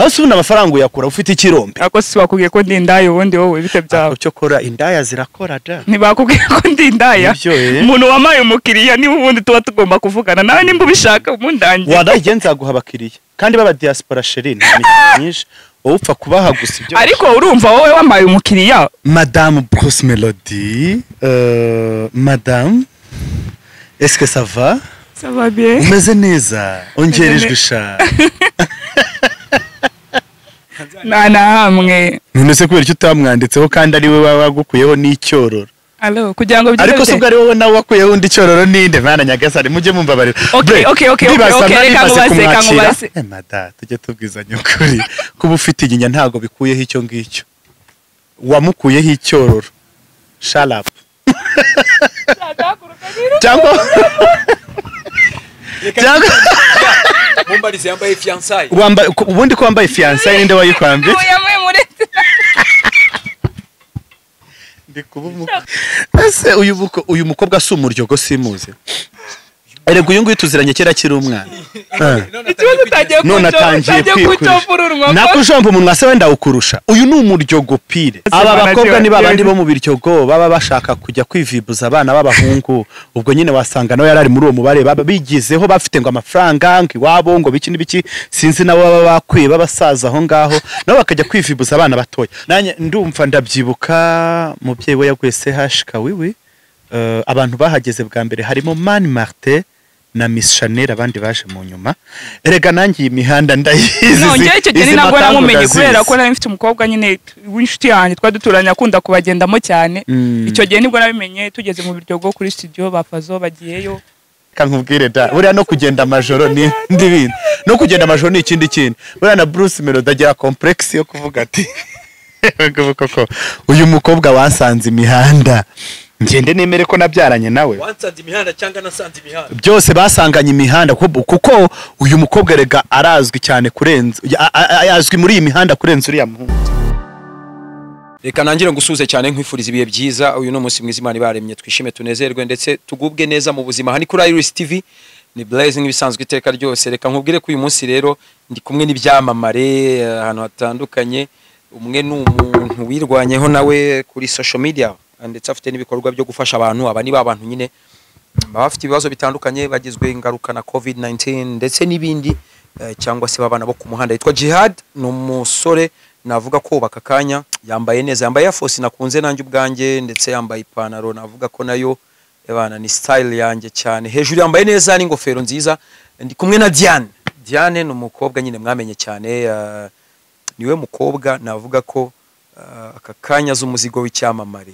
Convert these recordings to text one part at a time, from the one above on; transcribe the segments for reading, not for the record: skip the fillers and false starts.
Nose ubona amafaranga uyakura ufite ikirombe. Ako si bakubwiye ko ndi indaya ubundi wowe bite byawe. Cyo kora indaya zirakora da. Ntibakubwiye ko ndi indaya. Umuntu wamaye umukiriya niba ubundi tuba tugomba kuvugana nawe nimba ubishaka umundangiye. Wadagenza guha abakiriya kandi baba diaspora chérie nyinshi. Upfa kubaha gusa ibyo. Ariko urumva wowe wamaye umukiriya. Madame Bruce Melody, madame, est-ce que ça va? Ça va bien. Umeze neza. Ongerejwe sha. Na hamwe. None se kubera icyo utamwanditseho kandi ari we wagukuyeho n'icyororo. Allo kugira ngo ariko se ubwo wowe nawe wakuyeho undi cyororo ninde bana nyagasari mujye mumbabarira. Okay reka ngubase. Mada tujye tubwizanya ukuri kuba ufite iginya ntago bikuyeho icyo ngicyo. Wamukuyeho icyororo. Shut up. Cyangwa Mumbarize yambaye fiançailles. Ubundi ko wambaye fiançailles ninde wayikwambye? Ese uyu mukobwa si umuryogo simuze. Erega uyu nguyu tuziranye kera kiri umwana. None atangiye kwikura. Nakujomba umunwa se wenda ukurusha. Uyu ni umuryogo pire. Aba bakobwa ni babandi bo mu biryogo baba bashaka kujya kwivibuza abana b'abahungu. Ubwo nyine wasanga nawe yarari muri uwo mubare baba bigizeho bafite ngo amafaranga ngo iwabo ngo biki n'ibiki sinzi nabo baba bakwiye babasaza aho ngaho nabo bakajya kwivibuza abana batoya. Nanye ndumva ndabyibuka mubyeyi we yagwese hashika wiwi. Abantu bahageze bwa mbere harimo Mani Martin na Miss Chanel abandi baje mu nyuma. Erega nangiye imihanda ndayizi. No ngiye icyo gihe ntabwo namumenye kubera ko nari mfite umukobwa nyine w'inshuti yanjye twaduturanye akunda kubagendamo cyane. Icyo gihe nibwo nabimenye tugeze mu biryogo kuri studio bafazo bagiyeyo. Kankubwire da buriya no kugenda amajoro ni ndibindi. No kugenda amajoro ni ikindi kintu. Buriya na Bruce Melody agira complex yo kuvuga ati Koko uyu mukobwa wasanze imihanda. Ngende nemere ko nabyaranye nawe. Wansanze imihanda cyangwa nasanze imihanda. Byose basanganye imihanda kuko uyu mukobwa rega arazwi cyane kurenza azwi muri iyi mihanda kurenza uriya muhungu. Reka nangire ngusuze cyane nkwifuriza ibiye byiza uyu no munsi mwiza Imana ibaremye twishime tunezerwe ndetse tugubwe neza mu buzima. Hani kuri Iris TV ni blazing bisanzwe iteka ryose. Reka nkubwire ko uyu munsi rero ndi kumwe n'ibyamamare ahantu hatandukanye. Umwe ni umuntu wirwanyeho nawe kuri social media ndetse afite n'ibikorwa byo gufasha abantu. Aba ni babantu nyine bafite ibibazo bitandukanye bagizwe ingaruka na COVID-19 ndetse n'ibindi cyangwa se babana bo ku muhanda. Yitwa Djihad, ni umusore navuga ko bakakanya yambaye neza, yambaye ya force nakunze nanjye ubwanjye ndetse yambaye ipantaro navuga ko nayo yabana ni style yanjye cyane. Hejuru yambaye neza n'ingofero nziza. Ndi kumwe na Diane. Diane ni umukobwa nyine mwamenye cyane niwe mukobwa navuga ko akakanya z'umuzigo w'icyamamare.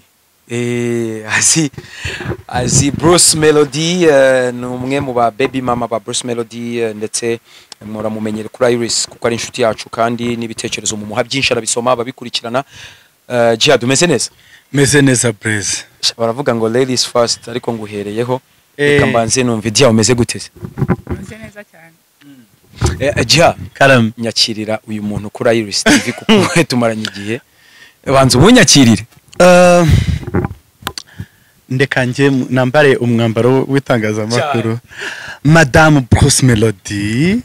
Azi Bruce Melody ni umwe mu ba baby mama ba Bruce Melody ndetse muramumenyere kuri Iris kuko ari inshuti yacu kandi n'ibitekerezo mu muha byinshi arabisoma ababikurikirana. Djihad umeze neza? Meze neza Blaze. Baravuga ngo ladies first ariko nguhereyeho reka mbanze numva Djihad umeze gute? Meze neza cyane. Djihad karam nyakirira uyu muntu kuri Iris TV kuko tumaranye igihe. Banza ubunyakirire. Ndeka nje nambare umwambaro w'itangazamakuru. Madame Bruce Melody,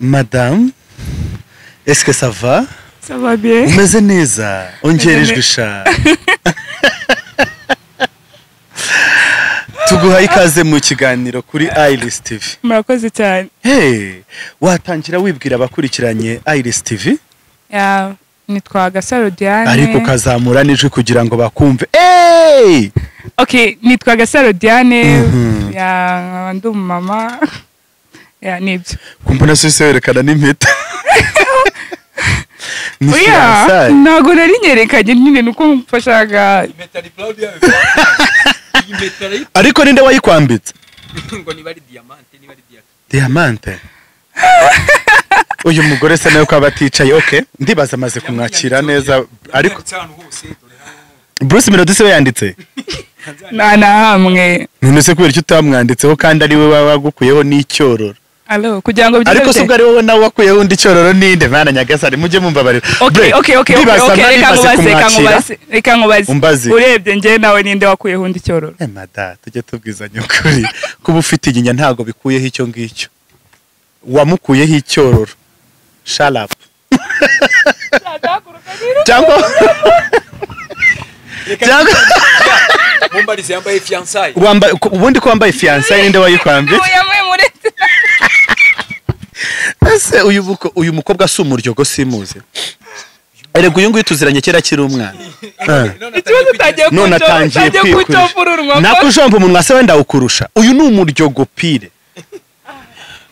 madame, est-ce que ça va? Ça va bien. Umeze neza. Ongerejwe sha. Tuguha ikaze mu kiganiro kuri Iris TV. Murakoze cyane. Hey, watangira wibwira abakurikiranye Iris TV? Ya nitwa Gasaro Diane. Ariko kazamura n'ijwi kugira ngo bakumve. Hey! Okay, nitwa Gasaro Diane. Ya ndu mama. Ya nibyo. Kumbona sose werekana n'impeta. Oya, nago nari nyerekanye nyine nuko mfashaga. Impeta ni proud yawe. Ariko ninde wayikwambitse? Ngo ni bari diamante, ni bari diamante. Uyu mugore se nayo ko abaticaye. Okay, ndibaza amaze kumwakira neza ariko Bruce Melody se yanditse? Na hamwe. None se kubera icyo utamwanditseho kandi ari we wagukuyeho n'icyororo. Allo kugira ngo ariko se ubwo ari wowe nawe wakuyeho undi cyororo ninde bana nyagasari mujye mumbabarira. Okay reka ngubaze. Urebye ngiye nawe ninde wakuyeho undi cyororo? Mada tujye tubwizanya ukuri kuba ufite iginya ntago bikuyeho icyo ngicyo. Wamukuyeho icyororo. Shut up. cyangwa mumbarize yambaye fiançailles ubundi ko wambaye fiançailles ninde wayikwambye ese uyu mukobwa si umuryogo simuze erega uyu nguyu tuziranye kera kiri umwana none atangiye kwikurusha nakujomba umunwa se wenda ukurusha uyu ni umuryogo pire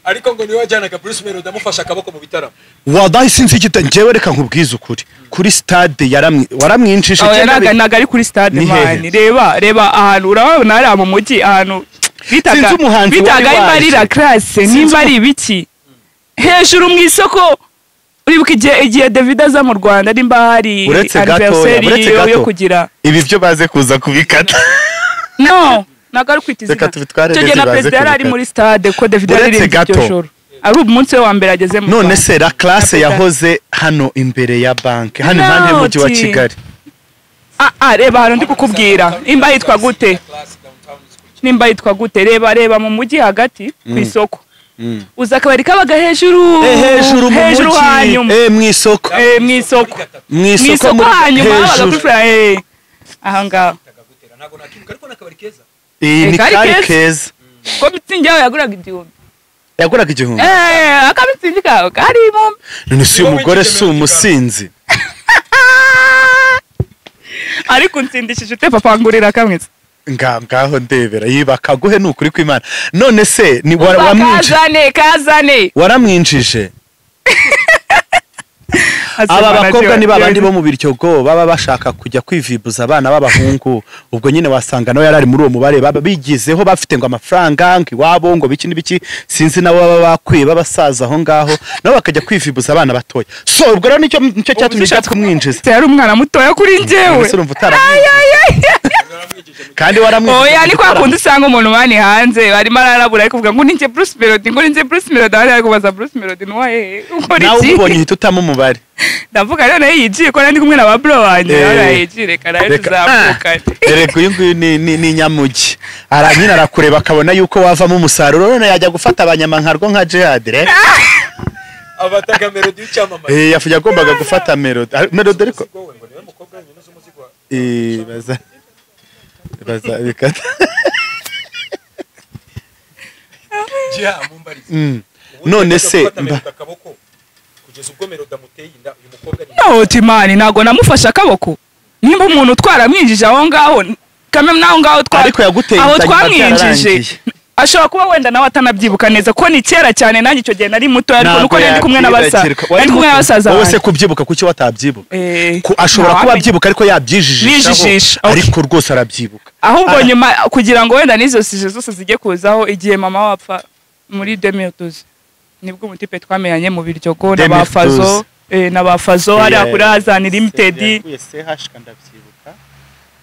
ariko ngo niwe wajyanaga Bruce Melody amufasha akaboko mu bitaramo wadahi sinzi igita njyewe reka nkubwize ukuri kuri stade waramwinjije naga ari kuri stade mani reba ahantu urabona ari mu mujyi ahantu bitaga imbarira classe nimba ari ibiki hejuru mu isoko uribuka igihe David aza mu Rwanda nimba hari anniversary yo kugira ibi byo baze kuza kubikata no nagaru kwitizika cyo na president ari muri stade ko David ari iryo joro ari umunsi wa mbere ageze mu none se la classe yahoze hano imbere ya bank hano impande y'umujyi wa Kigali reba hano ndi kukubwira imba yitwa gute nimba yitwa gute reba mu mujyi hagati ku isoko uza akabari kabaga hejuru mu mujyi mu isoko hanyuma aha ngaho ni kari keza ko mitsingi yawe yaguraga igihumbi akamitsingi kawe karimo none si umugore si umusinzi ariko unsindishije ute papa ngurira kamwe ngaho ndebera yiba kaguhe nukuri kw'Imana none se ni kazane waramwinjije aba bakobwa ni babandi bo mu biryogo baba bashaka kujya kwivibuza abana b'abahungu ubwo nyine wasanga nawe yarari muri uwo mubare baba bigizeho bafite ngo amafaranga ngiwabo ngo biki n'ibiki sinzi nabo baba bakwiye babasaza aho ngaho nabo bakajya kwivibuza abana batoya so ubwo rero nicyo cyatumye kumwinjiza yari umwana mutoya kuri njyewe kandi waramwinjije oya ni kwa kundi usanga umuntu bani hanze barimo ararabura ariko kuvuga ngo ninje Bruce Melody ari kubaza Bruce Melody nwaye ukora iki nawe ubonye uhita utamo umubare ndavuga rero yigiye ko ndi kumwe na babro wanjye arayigire karaye tuzamuka erega uyu nguyu ni nyamugi aranyina arakureba akabona yuko wavamo umusaruro none yajya gufata abanyamankarwo nka Djihad abataga Melody cyamamaza yafuye agombaga gufata Melody ariko baza bikata none se kugeza ubwo Melody amuteye inda uyu mukobwa no timani nago namufasha akaboko nimba umuntu twaramwinjije aho ngaho kamwe naho ngaho ariko yaguteye aho twamwinjije ashobora kuba wenda nawe atanabyibuka neza ko ni kera cyane nanjye icyo gihe nari muto ariko nuko ndi kumwe n'abasaza wowe se kubyibuka kuki watabyibuka ashobora kuba abyibuka ariko yabyijijisha ariko rwose arabyibuka ahubwo nyuma kugira ngo wenda n'izo sije zose zijye kuzaho igihe mama wapfa muri 2012 nibwo umutipe twamenyanye mu biryogo n'abafazo hari kuri Azan Limited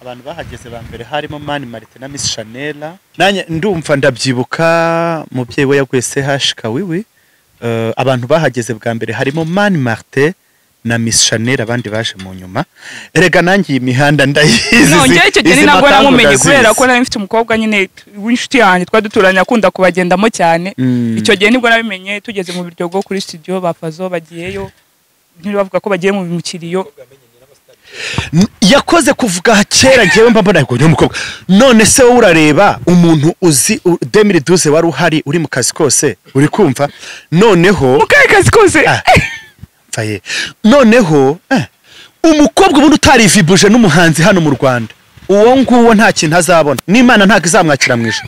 abantu bahageze ba mbere harimo Mani Marite na Miss Chanel nanye ndumva ndabyibuka mubyeyi we yaguye CH wiwi abantu bahageze bwa mbere harimo Mani Marite na Miss Chanel abandi baje mu nyuma erega nangiye imihanda ndayizi nongeye icyo gihe nabwo namumenye kubera ko nari mfite umukobwa nyine w'inshuti yanjye twaduturanye akunda kubagendamo cyane icyo gihe nibwo nabimenye tugeze mu biryogo kuri studio bafazo bagiyeyo ntibavuga ko bagiye mu mukiriyo yakoze kuvuga kera ngewe mbona ngo uyu mukobwa none se wowe urareba umuntu uzi 2012 wari uhari uri mu kazi kose uri kumva noneho mu kazi kose faye noneho umukobwa ubundi utarivibuje n'umuhanzi hano mu Rwanda uwo nguwo nta kintu azabona n'Imana ntago izamwakira mwisho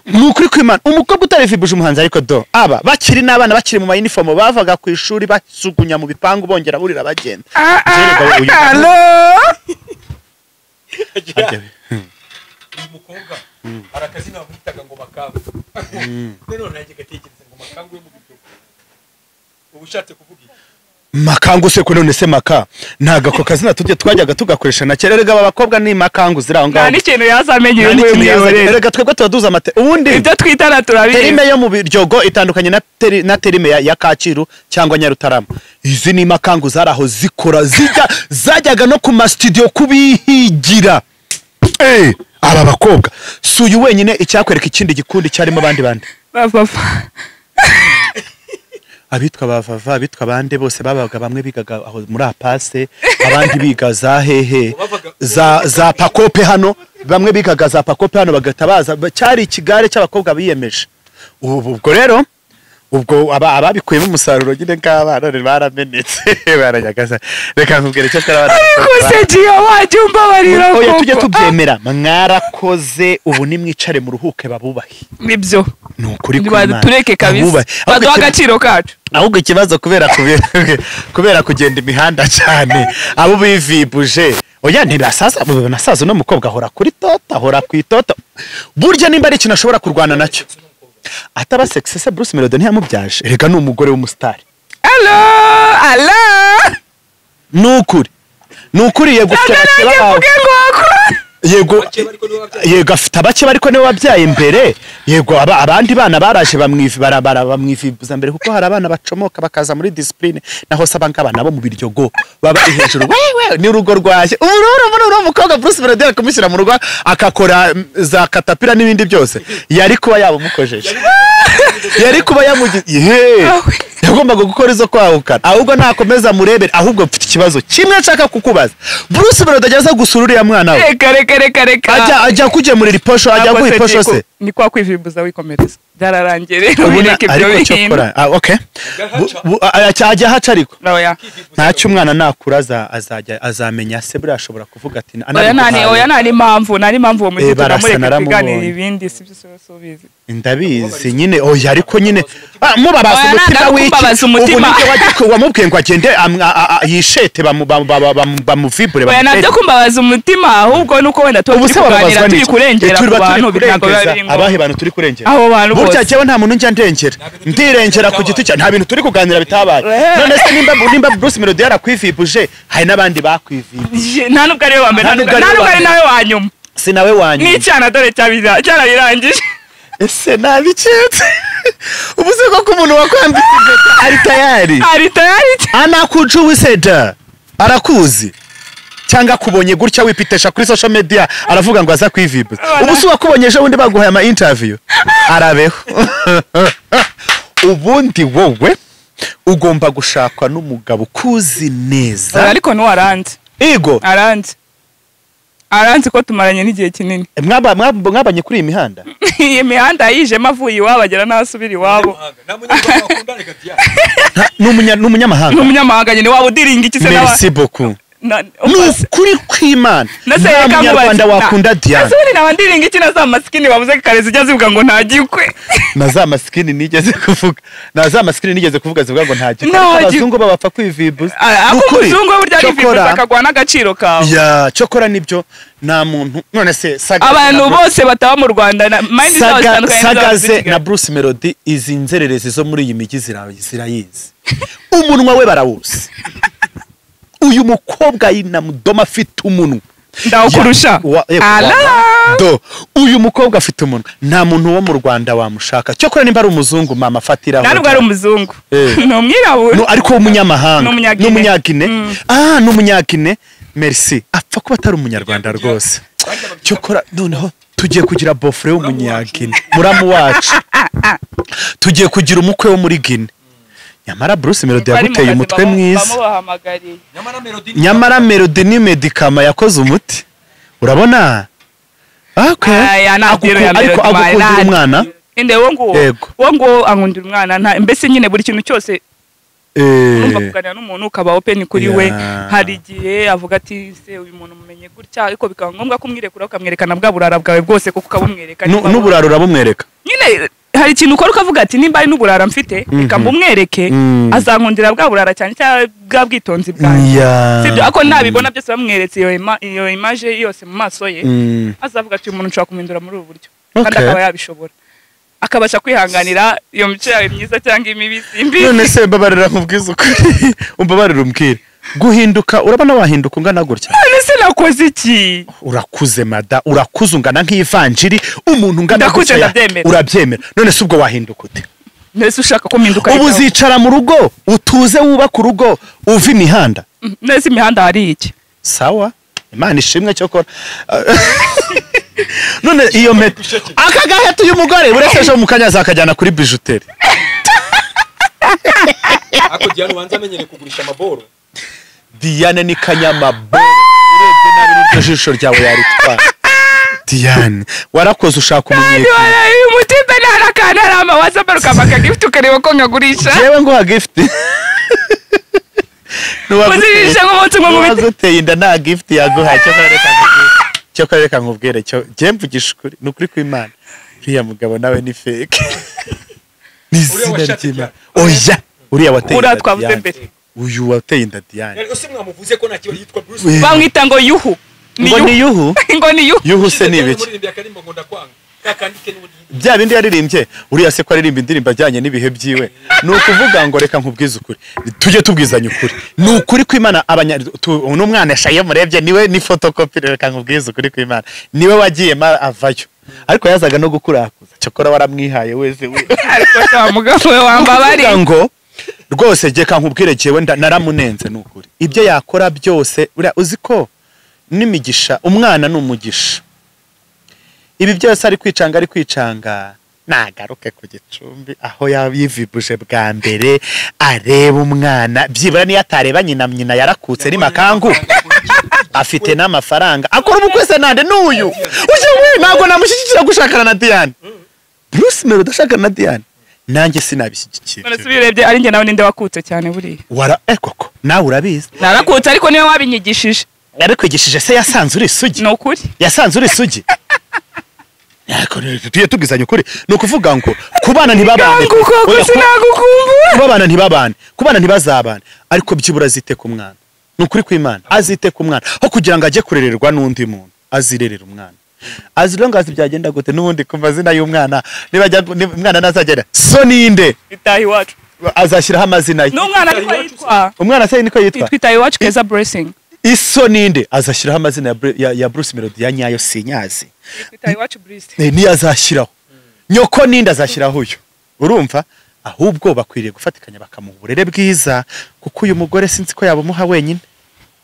nukuri kw'Imana umukobwa utarivibuje umuhanzi ariko aba bakiri n'abana bakiri mu uniform bavaga ku ishuri basugunya mu bipangu bongera burira bagenda uyu mukobwa arakazi namwitaga ngo makangu none nanjye gatekereza ngo makangu yo mu biryogo ubushatse kuvuga makangu se ko none se maka ntaga ko kazina tujye twajyaga tugakoresha na kera erega abakobwa ni makangu ziraho ngaho nta n'ikintu yazamenye uyu mwiyore erega twebwe tubaduza amate ubundi ibyo twitara turabizi terime yo mu biryogo itandukanye na terime ya Kacyiru cyangwa Nyarutarama izi ni makangu zaraho zikora zajyaga no ku studio kubihigira aba bakobwa suyu wenyine icyakwereka ikindi gikundi cyarimo abandi papa abitwa bavava abitwa bande bose babaga bamwe bigaga aho muri apase abandi biga za hehe za pakope hano bamwe bigaga za pakope hano bagatabaza cyari ikigare cy'abakobwa biyemeje ubwo rero ubwo ababikuyemo umusaruro nyine ng'abana baramenetse baranyagaza reka nkubwire cyo karabana kusegiye wajumba barira ko oya tujye tubyemera mwarakoze ubu nimwicare mu ruhuke babubahe nibyo nukuri tureke kabisa baduha agaciro kacu ahubwo ikibazo kubera kugenda imihanda cyane abo bivibuje oya ntibasaza no mukobwa ahora kuri tota ahora ku itota burya nimba ari ikintu ashobora kurwana nacyo ataba sexese Bruce Melody ntiyamubyaje rega ni umugore w'umusitari allo nukuri yego yego afite abake bariko niwe wabyaye imbere yego abandi bana baraje bamwifibuza mbere kuko hari abana bacomoka bakaza muri discipline naho saba ngabana bo mu biryogo baba hejuru wewe ni urugo rwaje ururo mukobwa Bruce Melody akamushyira mu rugo akakora za katapira n'ibindi byose yari kuba yabamukojeje yari kuba yamugiye yagombaga gukora izo kwahukana ahubwo nakomeza murebere ahubwo mfite ikibazo kimwe nshaka kukubaza Bruce Melody ajya gusura uriya mwana we reka ajya kugemurira iposho ajya guha iposho se ni kwa kwivimbuza wikomereza byararangiye rero bireke ibyo bintu okay ajya haca ariko ntacyo umwana nakura azamenya se buriya ashobora kuvuga ati oya nari impamvu uwo mugihe turamureka tuganira ibindi sibyo sobizi ndabizi nyine oya ariko nyine mubabaza umutima w'iki ubu wamubwiye ngo agende yishete bamuvibure oya nabyo kumbabaza umutima ahubwo nuko wenda turi kuganira turi kurengera ku bantu bitago bari ngo abahe bantu turi kurengera abo bantu bose burya cyewe nta muntu njya ndirengera ku giti cya nta bintu turi kuganira bitabaye none se nimba Bruce Melody yarakwivibuje hari n'abandi bakwivibuje nta nubwo ari we wa mbere nta nubwo ari nawe wa nyuma si nawe wa nyuma n'icyana dore cyarabirangije ese nabiketse ubuze ko umuntu wakwambitse ari tayari anakujuwiseda arakuzi cyangwa kubonye gutya wipitesha kuri social media aravuga ngo aza kwivibuza ubu si wakubonyeje wundi baguhaye ama interview arabeho ubundi wowe ugomba gushakwa n'umugabo kuzi neza ariko no aranze ego aranze ko tumaranye n'igihe kinini mwabanye kuri iyi mihanda iyi mihanda yijemo avuye iwabo agera n'asubira iwabo n'umunyamahanga nyine waba udiringa iki se nawe merci beaucoup nukuri kw'Imana nta munyarwanda wakunda Diane ese nawe ndiringa iki na za masikini bavuze kare zijya zivuga ngo ntagikwe na za masikini nigeze kuvuga zivuga ngo ntagikwe abazungu babapfa kwivibuza nukuri umuzungu burya arivibuza akagwa n'agaciro kawe ya cyokora nibyo nta muntu none se abantu bose bataba mu Rwanda mind Sagaze na Bruce Melody izi nzererezi zo muri iyi migi zirayizi umunwa we barawuzi uyu mukobwa yinamudoma afite umunwa ndawukurusha uyu mukobwa afite umunwa nta muntu wo mu Rwanda wamushaka cyokora nimba ari umuzungu mama afatiraho ntabwo ari umuzungu ni umwirabura ariko umunyamahanga n'umunyagine merci apfa kuba atari umunyarwanda rwose cyokora noneho tugiye kugira bofre w'umunyagine muramu wacu tugiye kugira umukwe wo muri Gine nyamara Bruce Melody yaguteye umutwe mwiza nyamara Melody ni medikama yakoze umuti urabona ariko agukundira umwana inde wongo ankundira umwana mbese nyine buri kintu cyose urumva kuganira n'umuntu ukaba open kuri we hari igihe avuga ati se uyu muntu mumenye gutya ariko bikaba ngombwa kumwirekura ukamwerekana bwa burara bwawe bwose kuko ukabumwereka n'uburara urabumwereka nyine hari ikintu ukora ukavuga ati nimba ari n'uburara mfite reka mbumwereke azankundira bwa burara cyane cyangwa bwa bwitonzi bwanjye sibyo ako nabibona byose bamweretse iyo image yose mu maso ye azavuga ati uyu muntu nshobora kumindura muri ubu buryo kandi akaba yabishobora akabasha kwihanganira iyo mico yawe myiza cyangwa imibi simbi none se mbabarira nkubwiza ukuri umbabarira umbwire guhinduka urabona wahinduka ungana gutya none se nakoze iki urakuze mada urakuze ungana nk'ivanjiri umuntu ungana gutya urabyemera none se ubwo wahinduka ute nese ushaka ko mpinduka ubu uzicara mu rugo utuze wubaka urugo uva imihanda nese imihanda hari iki sawa Imana ishimwe cyokora none iyo meta akagaheto y'umugore uretse ejo mu kanya zakajyana kuri bijuteri ako Diane ubanza amenyere kugurisha amaboro. Diane ni kanyamaboro urebye nabi n'iryo jisho ryawe yaritwara. Diane warakoze ushaka umunyekuru. Uyu mutipe narakana rama wazabaruka maka gift ukareba ko nkagurisha. Jewe ngo ha gift. Uzirisha nk'umunsi umwe mu biti. Waguteye inda nta gift yaguha cyo kareka nkubwire cyo je mvugisha ukuri n'ukuri kw'Imana. Uriya mugabo nawe ni fake. Nizina ry'Imana. Oya uriya wateye inda. Twavuze mbere. Uyu wateye inda Diane. Ese mwamuvuze ko ntakiba yitwa Bruce. Bamwita ngo yuhu. Ngo ni yuhu. Ngo ni yuhu. Yuhu se ni ibiki? Bya bindi yaririmbye uriya se ko aririmba indirimbo ajyanye n'ibihe byiwe. Ni ukuvuga ngo reka nkubwize ukuri. Tujye tubwizanya ukuri. Ni ukuri kw'Imana n'umwana yashaye murebye niwe ni photocopy reka nkubwize ukuri kw'Imana. Niwe wagiye avayo. Ariko yazaga no gukurakuza. Cyokora waramwihaye wese we. Ariko cyamugabo we wambabari. Ngo rwose je kankubwire jewe naramunenze n'ukuri. Ibyo yakora byose uriya uziko n'imigisha umwana n'umugisha. Ibi byose ari kwicanga nagaruke ku gicumbi aho yivibuje bwa mbere areba umwana byibura ni yatareba nyina yarakutse ni makangu afite n'amafaranga akora ubukwese nande n'uyu uje we nago namushyikira gushakana na Diane Bruce Mero dashakana na Diane nanjye sinabishyikira none subirebye ari nge nawe ninde wakutse cyane buri wara Koko nawe urabizi narakutse ariko niwe wabinyigishije yarikwigishije se yasanze uri sugi no kuri yasanze uri sugi tuye tubwizanya ukuri ni ukuvuga ngo kubana ntibabane kubana ntibazabane ariko byibura azite ku mwana ni ukuri kw'Imana azite ku mwana aho kugira ngo ajye kurererwa n'undi muntu azirerera umwana azilongazi byagenda gute n'ubundi ku mazina y'umwana umwana nazagera so ninde itahi wacu azashyiraho amazina ye n'umwana ariko yitwa umwana se niko yitwa itahi wacu Keza Blessing iso ninde azashyiraho amazina ya Bruce Melody ya nyayo sinyazi itahi wacu Bruce ni azashyiraho nyoko ninde azashyiraho uyu urumva ahubwo bakwiriye gufatikanya bakamuha uburere bwiza kuko uyu mugore sinzi ko yabamuha wenyine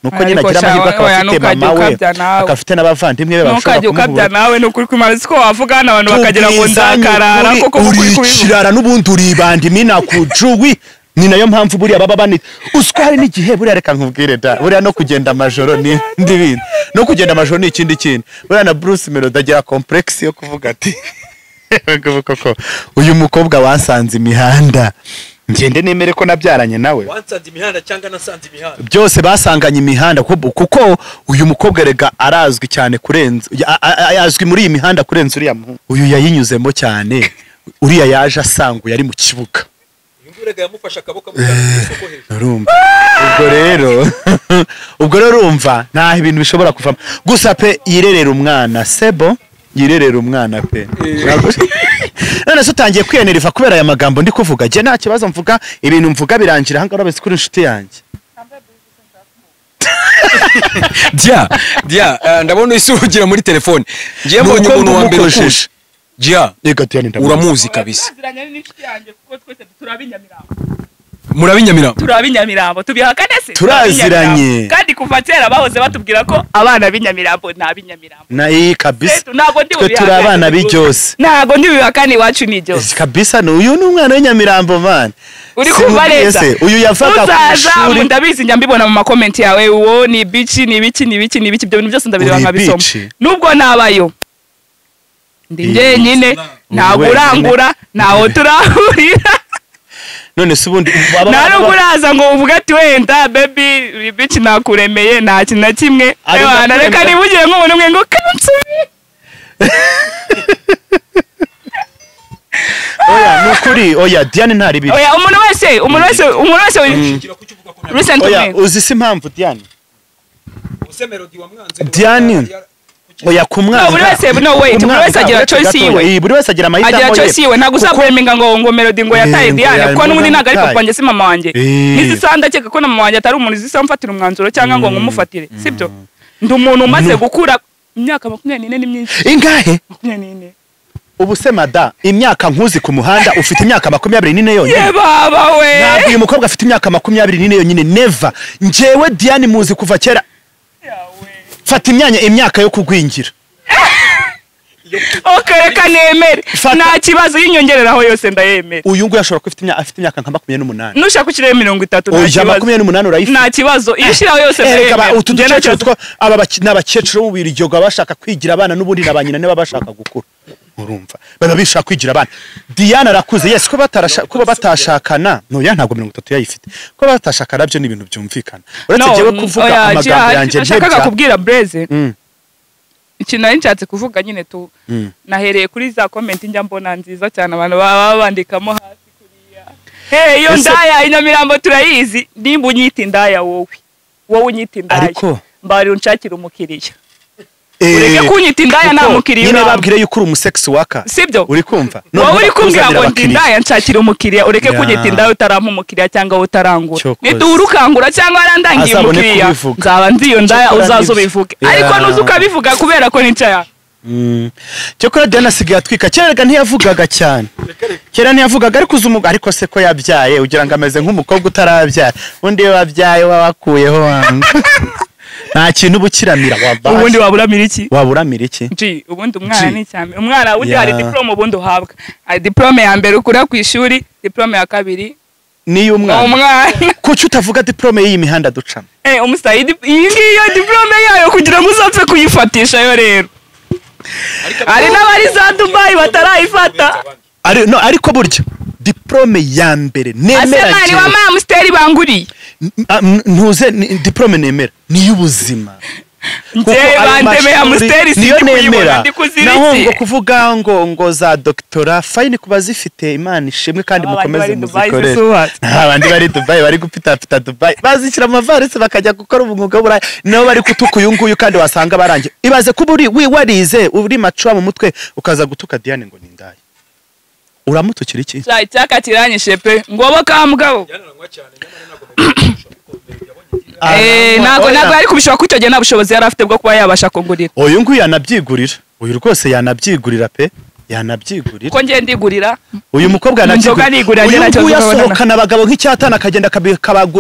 nuko nyine agira amahirwe akafite mama we akafite n'abavandimwe be bashobora kumuha nawe nukuri kw'Imana siko wavugana abantu bakagira ngo ndakarara koko urikirara n'ubundi uribandi mina kujuwi ni nayo mpamvu buriya baba banita usko hari n'igihe buriya reka nkubwire da buriya no kugenda amajoro ni ndibindi no kugenda amajoro ni ikindi kintu buriya na Bruce Melody agira complex yo kuvuga ati Koko uyu mukobwa wasanze imihanda ngende nemere ko nabyaranye nawe wansanze imihanda cyangwa nasanze imihanda byose basanganye imihanda kuko uyu mukobwa rega arazwi cyane kurenza azwi muri iyi mihanda kurenza uriya uyu yayinyuzemo cyane uriya yaje asanguye ari mu kibuga urega yamufasha akaboko mujyana isoko hejuru ubwo rero urumva nta ibintu bishobora kuvamo gusa pe yirerera umwana sebo yirerera umwana pe none se utangiye kwiyeneriva kubera aya magambo ndi kuvuga je nta kibazo mvuga ibintu mvuga birangira hanga urabese kuri inshuti yanjye Dia ndabona isugira muri telefone ngiye mbonye umuntu wa mbere ushushe Dia uramuzi kabisa Turabinyamirambo tubihakane se turaziranye kandi kuva kera bahoze batubwira ko abana b'inyamirambo nta binyamirambo nayi kabisa twe turi abana bijyose ntago ndi bihakane iwacu ni byose kabisa uyu ni umwana w'inyamirambo man uri kumva neza uyu yavaga ku ishuri ndabizi njya mbibona mu makomenti yawe uwo ni bici ni ibiki ibyo bintu byose ndabireba nkabisoma nubwo nabayo ndi njyenyine ntabwo urangura ntaho turahurira none se ubundi ntabwo uraza ngo uvuge ati wenda baby bici nakuremeye nta kintu na kimwe reka nibugire nk'umuntu umwe ngo kansubi oya nukuri oya Diane ntari biri oya umuntu wese oya uzi se impamvu Diane Melody wa mwanze Diane oya kumwana buri wese agira choice yiwe buri wese agira amahitamo agira choice yiwe ntago uzakwemenga ngo Melody ngo yataye Diane kuko n'ubundi ntago ari papa wanjye si mama wanjye nizisanda cyeka ko na mama wanjye atari umuntu zisa mfatira umwanzuro cyangwa ngo ngumufatire sibyo ndi umuntu umaze gukura imyaka 24 ni myinshi ingahe 24 ubu se mada imyaka nkuzi ku muhanda ufite imyaka 24 yonyine ye baba we ntabwo uyu mukobwa afite imyaka 24 yonyine never njyewe Diane muzi kuva kera fata imyaka yo kugwingira reka nemere nta kibazo y'inyongereraho yose ndayemera. Uyu nguyu ashobora kuba afite imyaka nka 28 nushaka ukirere 30 nta kibazo. 28 urayifite nta kibazo iyo ushiraho yose ndayemera. Utu ducecuru two aba n'abakecuru mu biryoga bashaka kwigira abana n'ubundi nabanyina ne babashaka gukura. Urumva baba bishaka kwigira abana. Diane arakuze yes ko batashakana no ya ntabwo 30 yayifite ko batashakana byo ni ibintu byumvikana. Uretse jewe kuvuga amagambo yanjye nshaka kubwira Blaze ikintu nari nshatse kuvuga nyine tu nahereye kuri za comment njya mbona nziza cyane abantu baba bandikamo hasi kuriya iyo ndaya Inyamirambo turayizi nimba unyita indaya wowe unyita indaya ariko mbari unshakira umukiriya ureke kunyita indaya nta mukiriya nyine babwire yuko uri umusex worker sibyo uri kumva wowe uri kumbwira ngo ndi indaya nshakira umukiriya ureke kunyita indaya utarampa umukiriya cyangwa utarangura niduhura ukangura cyangwa warandangiye umukiriya nzaba nzi iyo ndaya uzaza ubivuge ariko nuzi ukabivuga kubera ko nicaya cyokora Diane asigaye atwika cyerega ntiyavugaga cyane kera ntiyavugaga ariko uzumu ariko se ko yabyaye ugira ngo ameze nk'umukobwa utarabyara undi wabyaye wabakuyeho wanga nta kintu bukiramira wabaye ubundi waburamira iki ubundi umwana ni cyane umwana undi hari diploma ubundi uhabwa hari diploma ya mbere ukura ku ishuri diploma ya kabiri ni umwana kuki utavuga diploma y'iyi mihanda ducamo umusayidi iyi ngiyo diploma yayo kugira ngo uzapfe kuyifatisha yo rero ari n'abari za Dubai batarayifata ariko burya diplome ya mbere nemera cyane wa mamsteri banguriye ntuze diplome nemera ni y'ubuzima njye bandeme ya musteri niyo nemera naho ngo kuvuga ngo za doctora fine kuba zifite Imana ishimwe kandi mukomeze muzikorere abandi bari Dubai bari gupita Dubai bazishyira amavarisi bakajya gukora umwuga burayi nabo bari kutuka uyu nguyu kandi wasanga barangiye ibaze kuba warize uri macuwa mu mutwe ukaza gutuka Diane ngo ni ndaye uramutukira iki cyaka kiranyishe pe ngobo ka mugabo ntabwo ari kubishobora kwitogera nta bushobozi yari afite bwo kuba yabasha kugurira uyu nguyu yanabyigurira uyu rwose yanabyigurira pe yanabyigurira ko ngiye ndigurira uyu mukobwa yanabyigurira uyu nguyu yasohokana abagabo nk'icyatana akagenda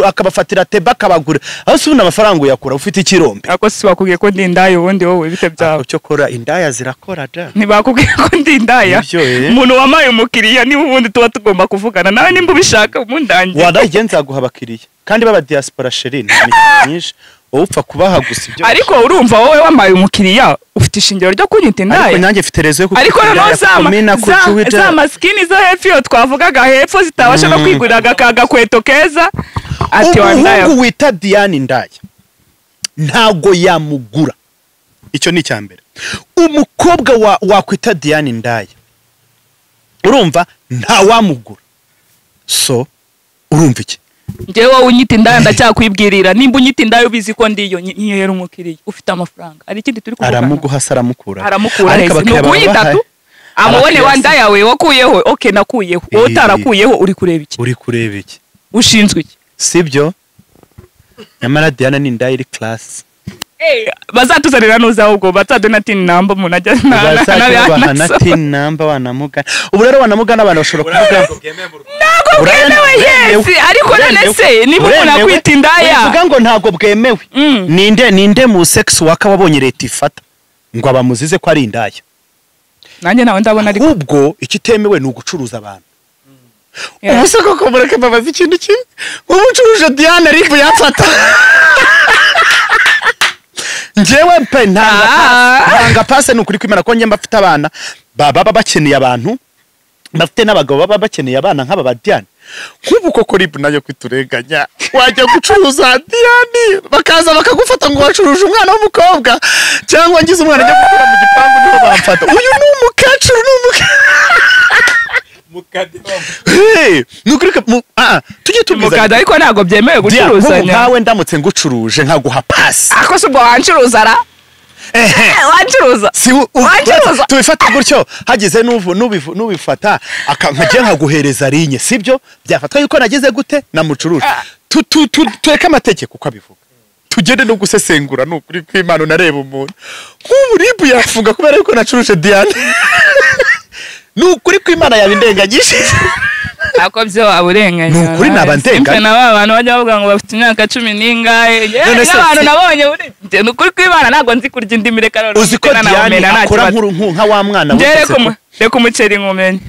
akabafatira teba akabagura aho se ubona amafaranga uyakura ufite ikirombe ako si bakubwiye ko ndi indaya ubundi wowe bite byawe cyo kora indaya zirakora da ntibakubwiye ko ndi indaya umuntu wamaye umukiriya niba ubundi tuba tugomba kuvugana nawe nimba ubishaka umundangiye wadaye nzaguha abakiriya kandi baba diaspora sheri ni nyinshi wowe upfa kubaha gusa ibyo ariko urumva wowe wamaye umukiriya ufite ishingiro ryo kunyita indaya ariko nanjye mfite rezo yo ariko za maskini zo hepfo yo twavugaga hepfo zitabasha no kwigurira agakweto keza ati wandaya umuhungu wita Diane indaya ntago yamugura icyo ni cyambere umukobwa wakwita Diane indaya urumva nta wamugura so urumva iki njyewe wowe unyita indaya ndacyakwibwirira nimba unyita indaya ubizi ko ndiyo nyihera umukiriya ufite amafaranga ari ikindi turi kuvugana aramuguha saramukura ariko nukuyitatu amubone wa ndaya we wakuyeho okay nakuyeho wowe utarakuyeho uri kureba iki ushinzwe iki sibyo nyamara Diane ni indaya iri class bazatuzanira nuza ahubwo batadonatini namba umuntu ajya natini namba wanamugana ubu rero wanamugana abantu bashobora kuvuga ntabwo bwemewe yesi ariko none se niba umuntu akwita indaya uvuga ngo ntabwo bwemewe ninde mu sex worker wabonye leta ifata ngo abamuzize ko ari indaya nanjye nawe ndabona ariko ubwo ikitemewe ni ugucuruza abantu ubuse koko mureke babaza ikintu kimwe umucuruje Diane ribu yafata njyewe pe ntanga pase nukuri kwimana ko njye mbafite abana baba bakeneye abantu bafite n'abagabo baba bakeneye abana nk'aba ba Diane kubu koko ribu nayo kwiturenganya wajya gucuruza Diane bakaza bakagufata ngo wacuruje umwana w'umukobwa cyangwa ngize umwana ajya gukura mu gipangu niho bamfata uyu ni umukecuru nukuri tujye tubiza mukada ariko ntago byemewe gucuruzanya nkawe ndamutse ngucuruje nkaguha pasi ako se ubwo wancuruza ra wancuruza tubifata gutyo hagize n'ubifata nkagiye nkaguhereza rinye sibyo byafatwa yuko nagize gute namucuruje tureke amategeko uko abivuga tugende no gusesengura nukuri kw'Imana nareba umuntu nk'ubu ribu yafunga kubera yuko nacuruje Diane nukuri kw'Imana yabindengagije ako byo aburenganya ni ukuri nabandenga n'abantu bajya bavuga ngo bafite imyaka 10 n'ingahe n'abantu nabonye ni ukuri kwibana ntago nzi kurya indimi reka rero uzi ko Diane akora nka wa mwana reka umuceri nkumenye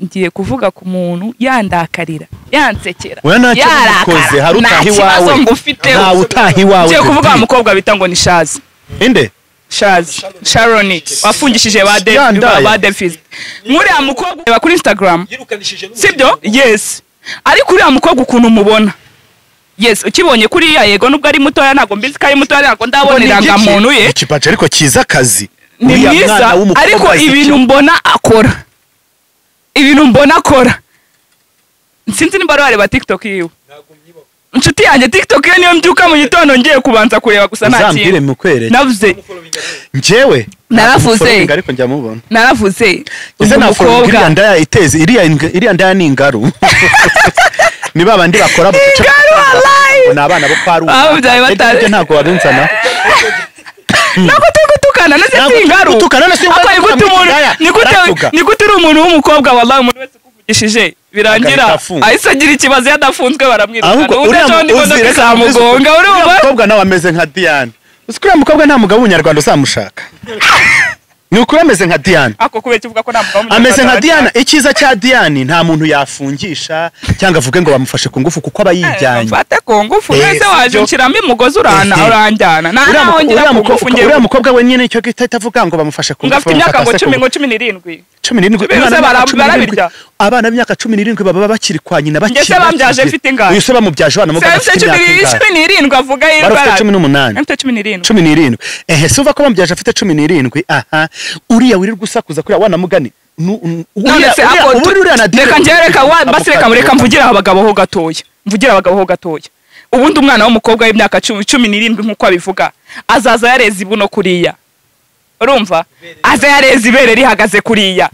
ngiye kuvuga ku muntu yandakarira yansekera yarakara hari utahi wawe nta utahi wawe ngiye kuvuga umukobwa bita ngo ni Shazi inde Sharoni wafungishije ba Davis nkuriya mukobwa kuri Instagram sibyo yes ariko uriya mukobwa ukuntu umubona yes ukibonye kuri yego nubwo ari mutoya ntago mbizi ko ari mutoya ntago ndabonera muntu ye ikipaje ariko kiza kazi ni mwiza ariko ibintu mbona akora sinzi nimba bareba TikTok yiwe inshuti yanjye TikTok yo niyo mbyuka mu gitondo ngiye kubanza kureba gusa nta kintu navuze njyewe naravuze ariko njya mubona naravuze umukobwa iriya ndaya iteze iriya ndaya ni ingaru ni babandi bakora ni abana bo kwa ruba ntabwo wabinzana nako tugutukana nase singaru nigute uri umuntu w'umukobwa wallahi umuntu wese kuvugishije birangira ahise agira ikibazo yadafunzwe baramwirukana udacondi imodoka zamugonga urumva umukobwa nawe ameze nka Diane usikuriya mukobwa nta mugabo w'umunyarwanda uzamushaka ni ukuri ameze nka Diane ako kubera kivuga ko nta mugabo ameze nka Diane icyiza cya Diane nta muntu yafungisha cyangwa avuge ngo bamufashe ku ngufu kuko aba yijyanye mfate ku ngufu nese waje ukiramo umugozi uranjyana naho ngira ku ngufu ngiye uriya mukobwa we nyine icyo gita itavuga ngo bamufashe ku ngufu ngafite imyaka ngo 17 abana b'imyaka 17 baba bakiri kwa nyina bakiri ngese bambyaje mfite ingana uyise bamubyaje abana mugabo afite imyaka 17 avuga yirwara 17 se uva ko bambyaje afite 17 aha uriya wirirwa usakuza kuri wana mugani reka mureka mvugira abagabo ho gatoya ubundi umwana w'umukobwa w'imyaka 17 nk'uko abivuga azaza yareze ibuno kuriya urumva aza yareze ibere rihagaze kuriya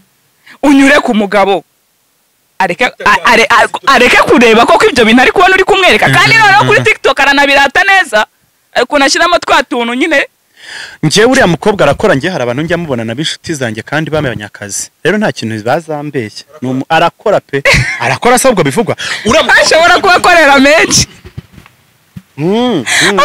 unyure ku mugabo areke kureba koko ibyo bintu ari kubona uri kumwereka kandi noneho kuri TikTok aranabirata neza ariko nashyiramo twatuntu nyine njyewe uriya mukobwa arakora njye hari abantu njya mubona na b'inshuti zanjye kandi bamenye akazi rero nta kintu bazambeshya arakora pe arakora se ubwo bivugwa ashobora kubakorera menshi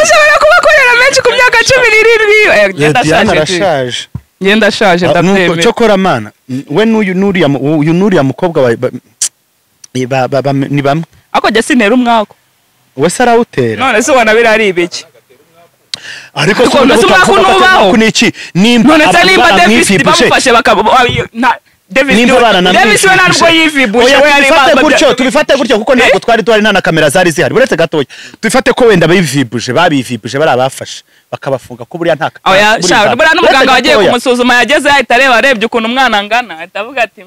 ashobora kubakorera menshi ku myaka 17 Diane arashaje ndashaje ndabyemera cyo kora mana we n'uriya mukobwa ni bamwe ako jya sinera umwako wese arawutera none se ubona birari ibiki ariko nubaho kuniki none se nimba Davis bamufashe Davis we narwo yivibuje we ari tubifate gutyo kuko ntabwo twari nta na kamera zari zihari buretse gatoya tubifate ko wenda babivibuje bari abafashe bakabafunga ko buriya nta buriya n'umuganga wagiye kumusuzuma yageze yahita arebye ukuntu umwana angana ahita avuga ati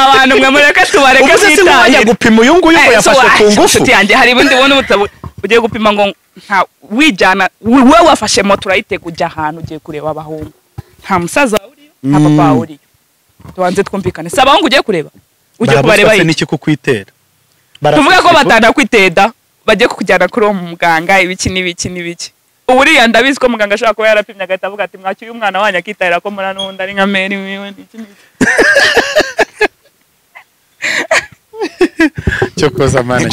abantu mwe mureke tubareke twitaye gupima uyu nguyu ngo yafashe ku ngufu yanjye hari ibindi buntu ugiye gupima ngo nta wijyana we wafashe moto urayitega ujya ahantu ugiye kureba abahungu nta musaza wawe uriyo nta papa wawe uriyo tubanze twumvikane si abahungu ugiye kureba ugiye kubareba n'iki kukwitera tuvuga ko batanakwiteda bagiye kukujyana kuri uwo muganga ibiki uriya ndabizi ko muganga ashobora kuba yarapimye agahita avuga ati mwaki uyu mwana wanyu akitarira ko mura n'undi ari nka meri wiwe n'iki cyo koza mana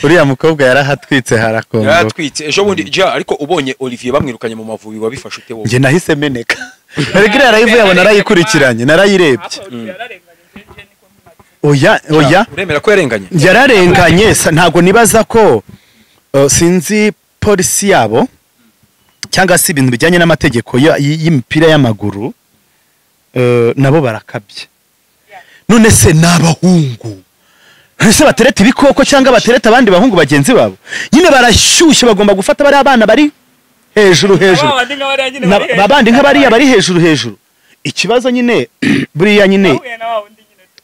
uriya mukobwa yarahatwitse harakongo yaratwitse ejo bundi ariko ubonye Olivier bamwirukanye mu Mavubi wabifashe ute wowe nge nahise meneka ariko yarayivuye abona arayikurikiranye narayirebye oya uremera ko yarenganye yararenganye ntago nibaza ko sinzi polisi yabo cyangwa se ibintu bijyanye n'amategeko y'imipira y'amaguru nabo barakabye none se n'abahungu ese batereta ibikoko cyangwa batereta abandi bahungu bagenzi babo nyine barashyushye bagomba gufata bari abana bari hejuru babandi nk'abariya bari hejuru ikibazo nyine buriya nyine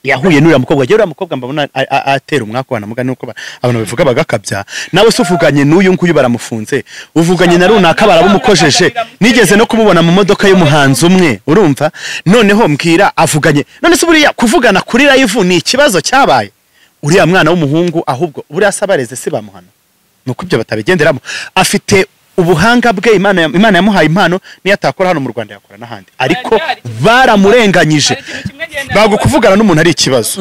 yahuye n'uriya mukobwa uriya mukobwa mbabona atera umwaka wanamugana nuko abantu bavuga bagakabya nawe se uvuganye n'uyu nguyu baramufunze uvuganye na runaka barabumukojeje nigeze no kumubona mu modoka y'umuhanzi umwe urumva noneho mbwira avuganye none se buriya kuvugana kuri live ni ikibazo cyabaye uriya mwana w'umuhungu ahubwo buriya sabareze se bamuhana nuko ibyo batabigenderamo afite ubuhanga bwe Imana yamuhaye impano niyo atakora hano mu Rwanda yakora n'ahandi ariko baramurenganyije bago kuvugana n'umuntu ari ikibazo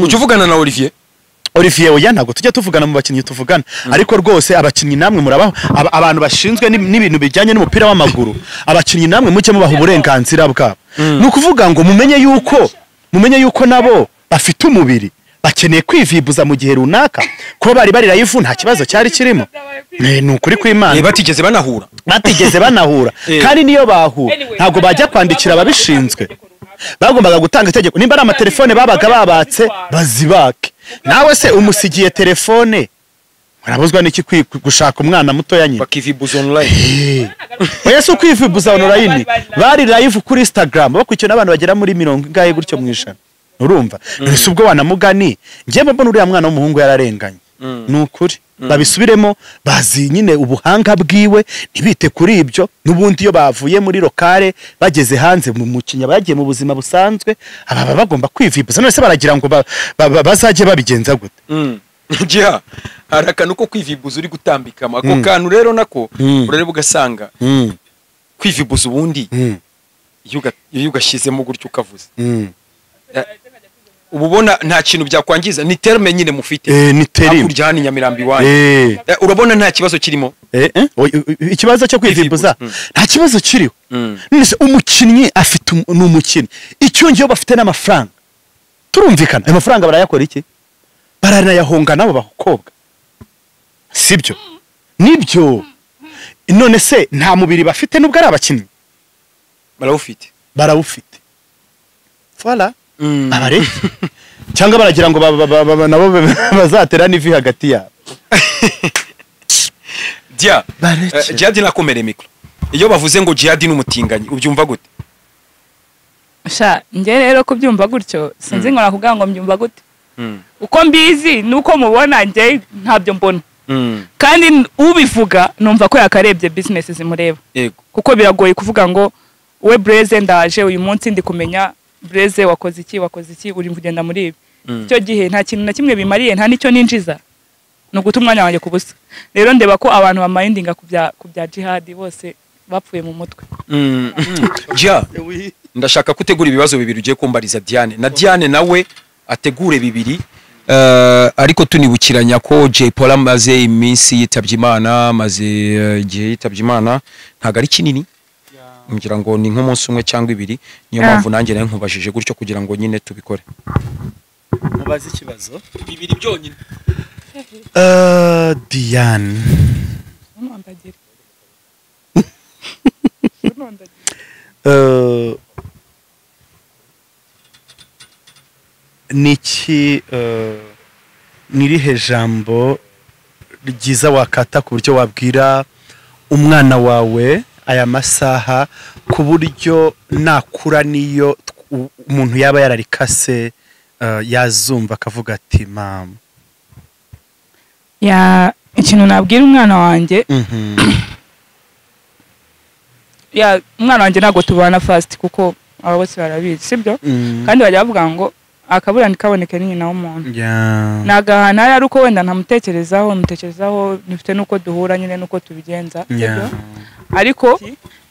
ujye uvugana na Olivier oya ntabwo tujya tuvugana mu bakinnyi tuvugana ariko rwose abakinnyi namwe murabaho abantu bashinzwe n'ibintu bijyanye n'umupira w'amaguru abakinnyi namwe muke mubaha uburenganzira bwabo nukuvuga ngo mumenye yuko nabo bafite umubiri bakeneye kwivibuza mu gihe runaka kuba bari live nta kibazo cyari kirimo ni ukuri kw'Imana batigeze banahura kandi niyo bahura ntabwo bajya kwandikira ababishinzwe bagombaga gutanga itegeko nimba ari amatelefone babaga babatse bazibake nawe se umusigiye telefone urabuzwa n'iki gushaka umwana muto yanyine bakivibuza online oya se kwivibuza online bari live kuri Instagram bakwikiye n'abantu bagera muri 40 ngaye gutyo mwishana urumva ese ubwo wanamugani ngiye mbona uriya mwana w'umuhungu yararenganye nukuri babisubiremo bazi nyine ubuhanga bwiwe ntibite kuri ibyo nubundi iyo bavuye muri lokale bageze hanze mu mukinya bagiye mu buzima busanzwe aba bagomba kwivibuza none se baragira ngo bazaje babigenza gute Djihad harakana uko kwivibuza uri gutambika ako kantu rero nako urareba ugasanga kwivibuza ubundi iyo ugashizemo gutyo ukavuze ububona nta kintu byakwangiza ni terme nyine mufite ni terme kurya ni Nyamirambi wanyu urabona nta kibazo kirimo ikibazo cyo kwivibuza nta kibazo kiriho nese umukinnyi afite n'umukinnyi icyo ngiyo bafite n'amafaranga turumvikana ayo mafaranga barayakora iki baranayahonga nabo bakobwa sibyo nibyo none se nta mubiri bafite nubwo ari abakinnyi barawufite voilà abare cyangwa baragira ngo nabo bazatera n'ivi hagati yabo Djihad nakomere mikro iyo bavuze ngo Djihad n'umutinganyi ubyumva gute sha nge rero kubyumva gutyo sinzi nkora kugira ngo mbyumva gute uko mbizi nuko mubona nge ntabyo mbona kandi ubivuga numva ko yakarebye business zimureba kuko biragoye kuvuga ngo we Blaze ndaje uyu munsi ndi kumenya Blaze wakoze iki uri kugenda muri ibi icyo gihe nta kintu na kimwe bimariye nta nicyo ninjiza no guta umwanya wanjye kubusa rero ndeba ko abantu bamayindinga ku bya Djihad bose bapfuye mu mutwe Djihad ndashaka kutegura ibibazo bibiri ugiye kumbariza Diane na Diane nawe ategure bibiri ariko tunibukiranya ko Jay Paul amaze iminsi yitabye Imana maze igihe yitabye Imana ntago ari kinini ngira ngo ni nk'umunsi umwe cyangwa ibiri niyo mpamvu nanjye nayo nkubajije gutyo kugira ngo nyine tubikore mubaze ikibazo bibiri byonyine Diane niki nirihe jambo ryiza wakata ku buryo wabwira umwana wawe aya masaha ku buryo nakura niyo umuntu yaba yararikase yazumva akavuga ati mama ya ikintu nabwira umwana wanjye ya umwana wanjye ntago tubana fast kuko aba bose barabizi sibyo kandi bajya bavuga ngo akabura nikaboneke ni nyina w'umuntu nagahana yari uko wenda ntamutekerezaho nifite nuko duhura nyine nuko tubigenza sibyo ariko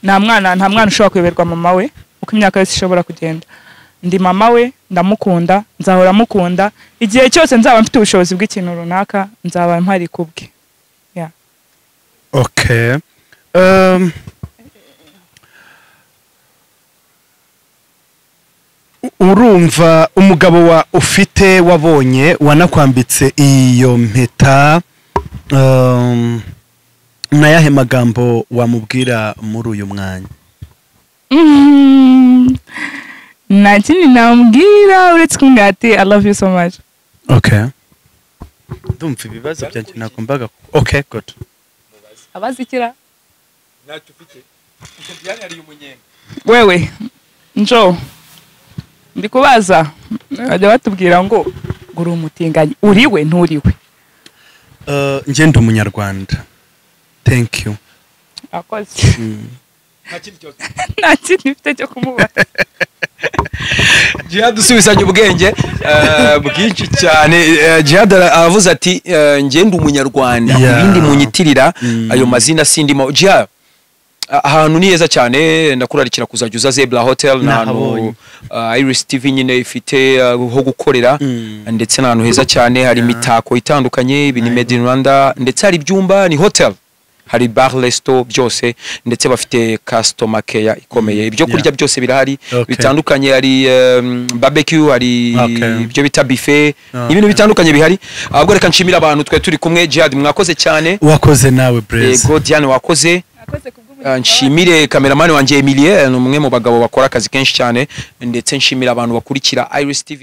nta mwana ushobora kuyoberwa mama we uko imyaka yose ishobora kugenda ndi mama we ndamukunda nzahora mukunda igihe cyose nzaba mfite ubushobozi bw'ikintu runaka nzaba mpari kubwe okay urumva umugabo wa ufite wabonye wanakwambitse iyo mpeta nayahe magambo wamubwira muri uyu mwanya nta kindi namubwira uretse kumbwira ati I love you so much okay ndumva ibibazo byanjye nagombaga okay good abazi ikira ntacyo ufite Diane ari umunyenga wewe njo ndikubaza bajya batubwira ngo uri umutinganyi uriwe nturiwe nge ndi umunyarwanda thank you akoze nta kindi mfite cyo kumubaza Djihad usubizanye ubwenge bwinshi cyane. Djihad avuze ati ngende umunyarwanda ibindi munyitirira ayo mazina sindimo. Djihad ahantu ni heza cyane ndakurarikira kuzajya uza Zebra Hotel n'ahantu Iris TV nyine ifite ho gukorera ndetse n'ahantu heza cyane hari imitako itandukanye ibini made in Rwanda ndetse hari ibyumba ni hotel hari bar resto byose ndetse bafite customer care ikomeye ibyo kurya byose birahari bitandukanye hari barbecue hari ibyo bita buffet ibintu bitandukanye bihari ahubwo reka nshimira abantu twe turi kumwe. Djihad mwakoze cyane. Wakoze nawe Blaze. Yego Diane wakoze. Nshimire kameramani wanje Emilie umwe mu bagabo bakora akazi kenshi cyane ndetse nshimira abantu bakurikira Iris TV.